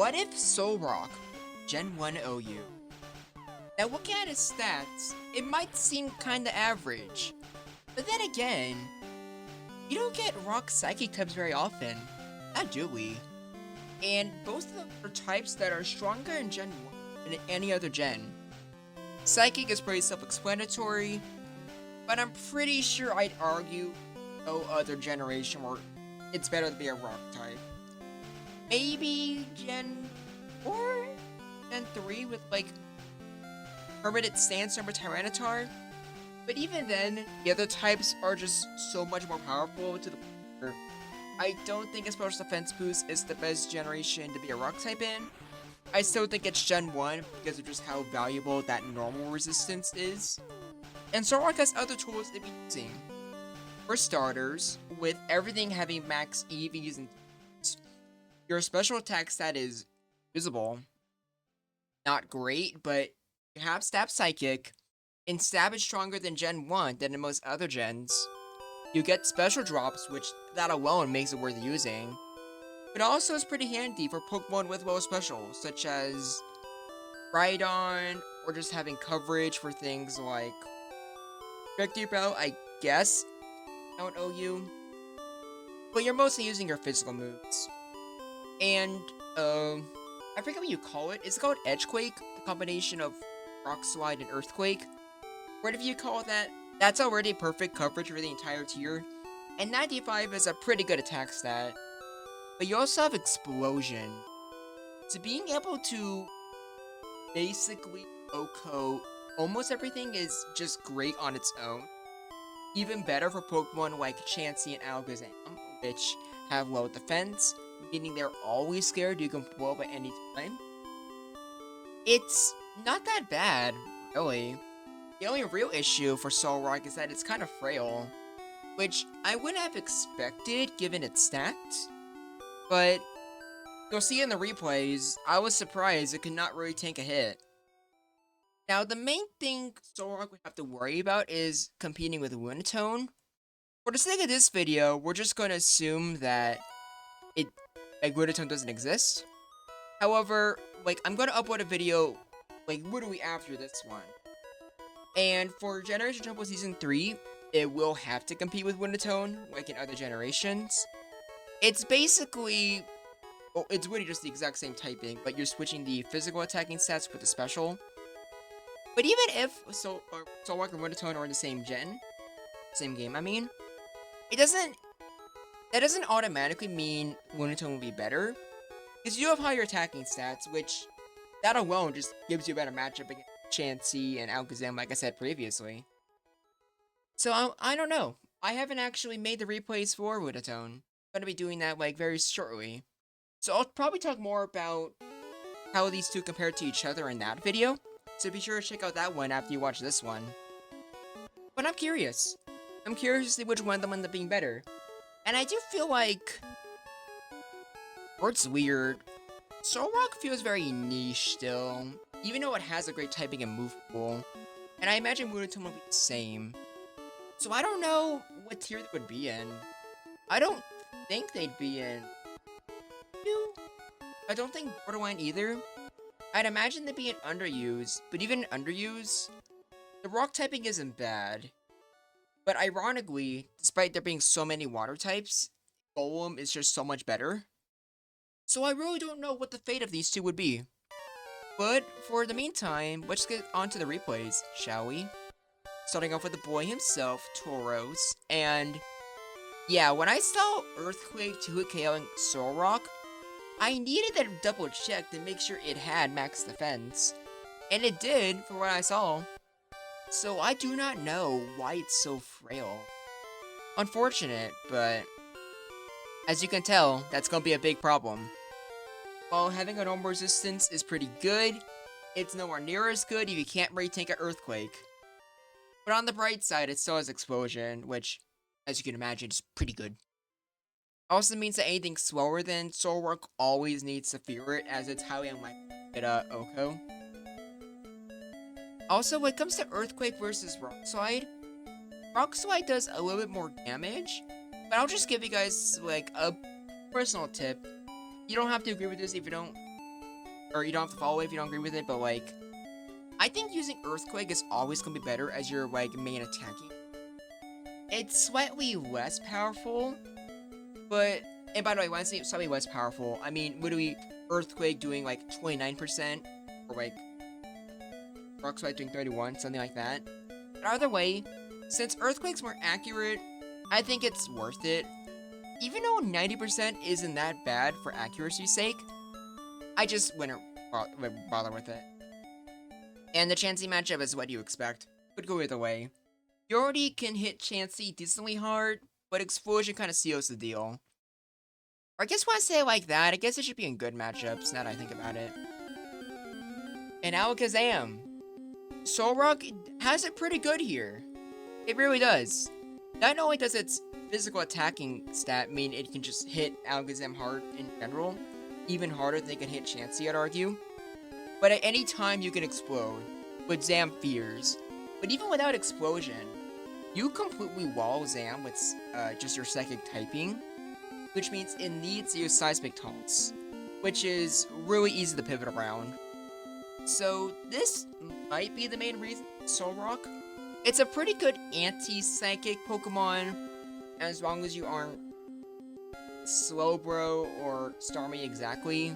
What if SOLROCK, Gen 1 OU? Now looking at his stats, it might seem kinda average. But then again, you don't get rock psychic types very often. Not do we? And both of them are types that are stronger in Gen 1 than in any other gen. Psychic is pretty self-explanatory, but I'm pretty sure I'd argue no other generation where it's better to be a rock type. Maybe Gen 4? Gen 3 with like permanent Sandstorm or Tyranitar? But even then, the other types are just so much more powerful to the point where I don't think a special defense boost is the best generation to be a rock type in. I still think it's Gen 1 because of just how valuable that normal resistance is. And SOLROCK has other tools to be using. For starters, with everything having max EVs and your special attack stat is visible. Not great, but you have Stab Psychic, and Stab is stronger than Gen 1 than in most other gens. You get special drops, which that alone makes it worth using. It also is pretty handy for Pokemon with low specials, such as Rhydon, or just having coverage for things like Victory Bell, I guess, don't owe you. But you're mostly using your physical moves. And, I forget what you call it. It's called Edgequake, the combination of Rock Slide and Earthquake. Whatever you call that, that's already perfect coverage for the entire tier. And 95 is a pretty good attack stat. But you also have Explosion. So being able to basically OHKO almost everything is just great on its own. Even better for Pokemon like Chansey and Alakazam, which have low defense, meaning they're always scared you can blow up at any time. It's not that bad, really. The only real issue for SOLROCK is that it's kind of frail, which I wouldn't have expected given its stats. But you'll see in the replays, I was surprised it could not really tank a hit. Now, the main thing SOLROCK would have to worry about is competing with Lunatone. For the sake of this video, we're just going to assume that Lunatone doesn't exist. However, I'm going to upload a video, literally after this one. And for Generation Jumble Season 3, it will have to compete with Lunatone, like in other generations. It's basically, well, it's really just the exact same typing, but you're switching the physical attacking stats with the special. But even if SOLROCK and Lunatone are in the same game, I mean, that doesn't automatically mean Lunatone will be better, because you have higher attacking stats, which that alone just gives you a better matchup against Chansey and Alakazam, like I said previously. So I don't know. I haven't actually made the replays for Lunatone. I'm gonna be doing that very shortly. So I'll probably talk more about how these two compare to each other in that video. So be sure to check out that one after you watch this one. But I'm curious. I'm curious to see which one of them ends up being better. And I do feel like, or it's weird, SOLROCK feels very niche still, even though it has a great typing and move pool. And I imagine Lunatone will be the same. So I don't know what tier they would be in. I don't think they'd be in I don't think Borderline either. I'd imagine they'd be in Underuse, but even in Underuse, the rock typing isn't bad. But ironically, despite there being so many water types, Golem is just so much better. So I really don't know what the fate of these two would be. But for the meantime, let's get on to the replays, shall we? Starting off with the boy himself, Tauros, and yeah, when I saw Earthquake 2-hit KOing SOLROCK, I needed to double check to make sure it had max defense. And it did, for what I saw. So I do not know why it's so frail. Unfortunate, but as you can tell, that's gonna be a big problem. While having a normal resistance is pretty good, it's nowhere near as good if you can't really tank an Earthquake. But on the bright side, it still has Explosion, which, as you can imagine, is pretty good. Also means that anything slower than SOLROCK always needs to fear it, as it's highly unlikely to get OHKO. Also, when it comes to Earthquake versus Rock Slide does a little bit more damage, but I'll just give you guys, a personal tip. You don't have to agree with this if you don't or you don't have to follow it if you don't agree with it, but like, I think using Earthquake is always gonna be better as your like main attacking. It's slightly less powerful, but and by the way, when I say slightly less powerful, I mean literally Earthquake doing like 29%, or like Rock Slide doing 31, something like that. But either way, since Earthquake's more accurate, I think it's worth it. Even though 90% isn't that bad for accuracy's sake, I just wouldn't bother with it. And the Chansey matchup is what you expect. Could go either way. You already can hit Chansey decently hard, but Explosion kind of seals the deal. Or I guess when I say it like that, I guess it should be in good matchups, now that I think about it. And Alakazam. Solrock has it pretty good here. It really does. Not only does its physical attacking stat mean it can just hit Alakazam hard in general, even harder than it can hit Chansey, I'd argue. But at any time you can explode, with Zam fears. But even without explosion, you completely wall Zam with just your psychic typing, which means it needs to use Seismic Toss, which is really easy to pivot around. So this might be the main reason Solrock. It's a pretty good anti-psychic Pokemon, as long as you aren't Slowbro or Starmie exactly.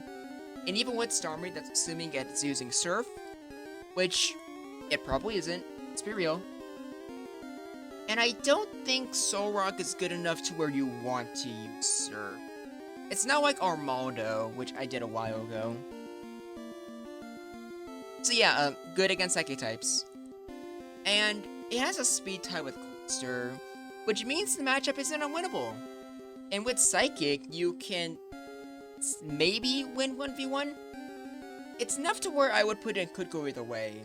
And even with Starmie, that's assuming it's using Surf, which it probably isn't, let's be real. And I don't think Solrock is good enough to where you want to use Surf. It's not like Armaldo, which I did a while ago. So yeah, good against Psychic types. And it has a speed tie with Closter, which means the matchup isn't unwinnable. And with Psychic, you can maybe win 1v1. It's enough to where I would put it could go either way.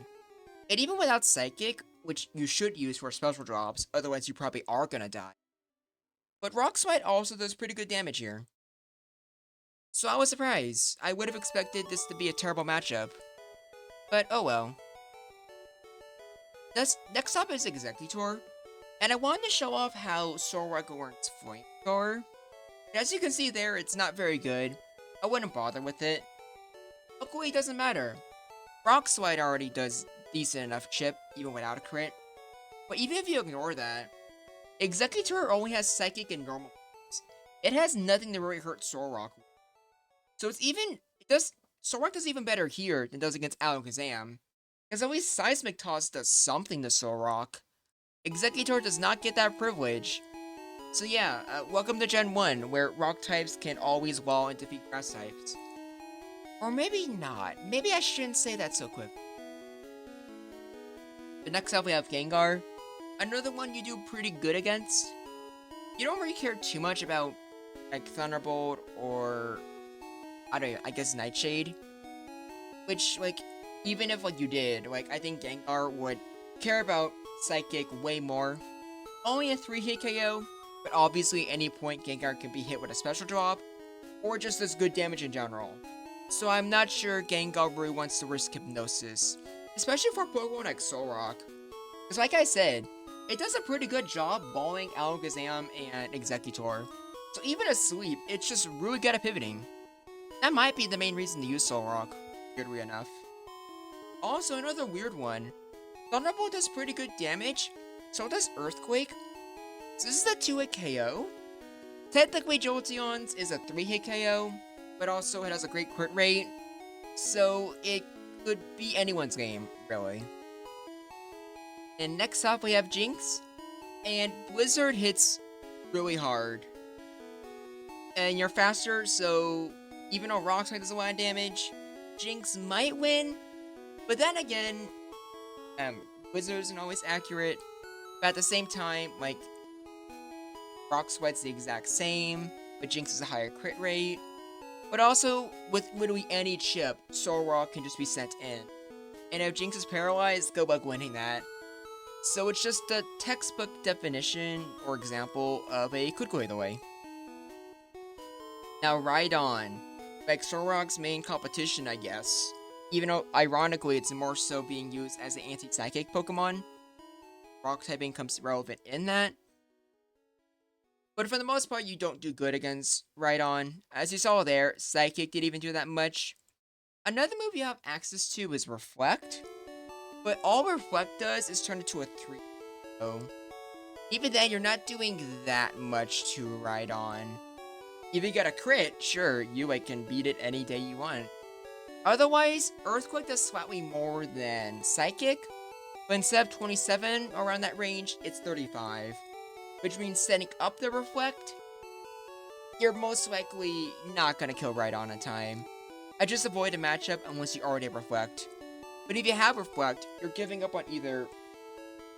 And even without Psychic, which you should use for special drops, otherwise you probably are gonna die. But Rock Slide also does pretty good damage here. So I was surprised. I would have expected this to be a terrible matchup. But oh well. Next up is Executor, and I wanted to show off how Solrock learns Flamethrower. As you can see there, it's not very good. I wouldn't bother with it. Luckily, it doesn't matter. Rock Slide already does decent enough chip, even without a crit. But even if you ignore that, Executor only has Psychic and normal moves. It has nothing to really hurt Solrock. So Solrock does even better here than it does against Alakazam. Because at least Seismic Toss does something to Solrock. Executor does not get that privilege. So yeah, welcome to Gen 1, where Rock types can always wall and defeat Grass types. Or maybe not. Maybe I shouldn't say that so quick. But next up we have Gengar. Another one you do pretty good against. You don't really care too much about like Thunderbolt or I guess Nightshade. Which like even if like you did, like I think Gengar would care about Psychic way more. Only a 3-hit KO, but obviously any point Gengar can be hit with a special drop, or just does good damage in general. So I'm not sure Gengar really wants to risk Hypnosis, especially for Pokemon like Solrock. Because like I said, it does a pretty good job balling Alakazam and Executor. So even asleep, it's just really good at pivoting. That might be the main reason to use Solrock, weirdly enough. Also, another weird one. Thunderbolt does pretty good damage, so does Earthquake. So this is a 2-hit KO. Technically, Jolteon's is a 3-hit KO, but also it has a great crit rate, so it could be anyone's game, really. And next up, we have Jinx, and Blizzard hits really hard. And you're faster, so even though Rock Slide does a lot of damage, Jinx might win, but then again, Blizzard isn't always accurate, but at the same time, like, Rock Slide's the exact same, but Jinx is a higher crit rate. But also, with literally any chip, Solrock can just be sent in. And if Jinx is paralyzed, good luck winning that. So it's just a textbook definition or example of a could go either way. Now, Rhydon, like Solrock's main competition, I guess. Even though, ironically, it's more so being used as an anti-psychic Pokemon. Rock typing comes relevant in that. But for the most part, you don't do good against Rhydon. As you saw there, Psychic didn't even do that much. Another move you have access to is Reflect, but all Reflect does is turn it to a 3. So, even then, you're not doing that much to ride on. If you get a crit, sure, you can beat it any day you want. Otherwise, Earthquake does slightly more than Psychic, but instead of 27 around that range, it's 35. Which means setting up the Reflect, you're most likely not gonna kill Rhydon in time. I just avoid a matchup unless you already have Reflect. But if you have Reflect, you're giving up on either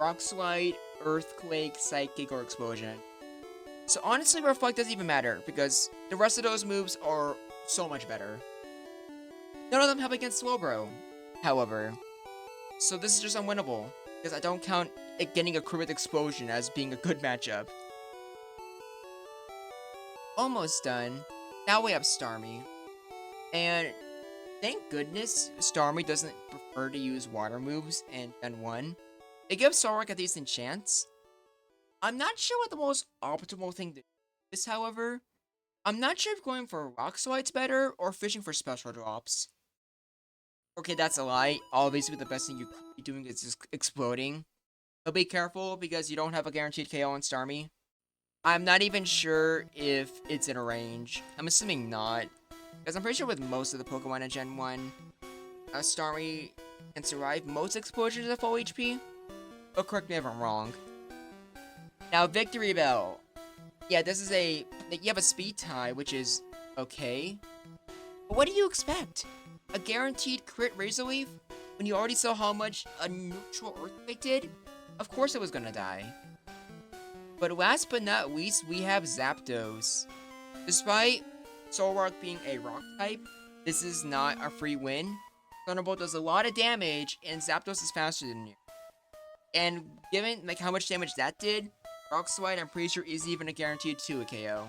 Rock Slide, Earthquake, Psychic, or Explosion. So honestly, Reflect doesn't even matter, because the rest of those moves are so much better. None of them help against Slowbro, however. So this is just unwinnable, because I don't count it getting a crit with Explosion as being a good matchup. Almost done. Now we have Starmie. And thank goodness Starmie doesn't prefer to use water moves in Gen 1. It gives SOLROCK a decent chance. I'm not sure what the most optimal thing to do is, however. I'm not sure if going for Rock Slide's better or fishing for special drops. Okay, that's a lie. Obviously, the best thing you could be doing is just exploding. But be careful because you don't have a guaranteed KO on Starmie. I'm not even sure if it's in a range. I'm assuming not. Because I'm pretty sure with most of the Pokemon in Gen 1, Starmie can survive most explosions at full HP. But correct me if I'm wrong. Now, Victory Bell. Yeah, this is you have a speed tie, which is okay. But what do you expect? A guaranteed crit Razor Leaf? When you already saw how much a neutral Earthquake did? Of course it was gonna die. But last but not least, we have Zapdos. Despite Solrock being a rock type, this is not a free win. Thunderbolt does a lot of damage, and Zapdos is faster than you. And given how much damage that did, Rock Slide, I'm pretty sure, is even a guaranteed 2 KO.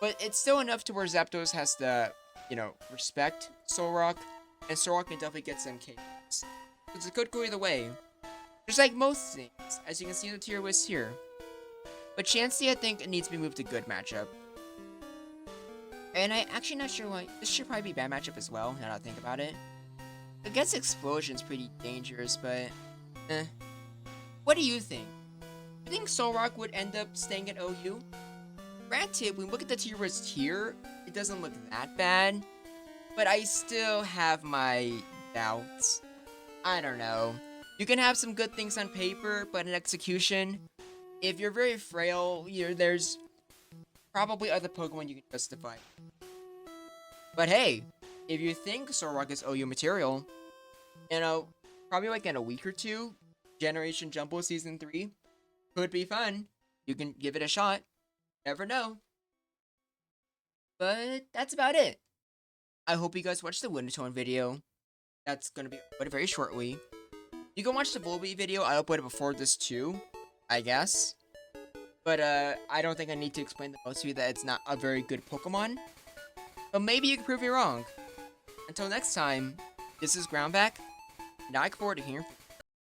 But it's still enough to where Zapdos has to, respect Solrock, and Solrock can definitely get some KOs. Because it could go either way. Just like most things, as you can see in the tier list here. But Chansey, I think, needs to be moved to good matchup. And I'm actually not sure why. This should probably be bad matchup as well, now that I think about it. Against Explosion's pretty dangerous, but what do you think? Do you think Solrock would end up staying at OU? Granted, when we look at the tier list here, it doesn't look that bad. But I still have my doubts. I don't know. You can have some good things on paper, but in execution, if you're very frail, there's probably other Pokemon you can justify. But hey, if you think Solrock is OU material, probably in a week or two, Generation Jumble Season 3 could be fun. You can give it a shot. Never know. But that's about it. I hope you guys watched the Wintertone video. That's gonna be uploaded very shortly. You can watch the Volbeat video. I uploaded before this too, I guess. But I don't think I need to explain to most of you that it's not a very good Pokemon. But maybe you can prove me wrong. Until next time, this is Groundback, and I look forward to hearing from you.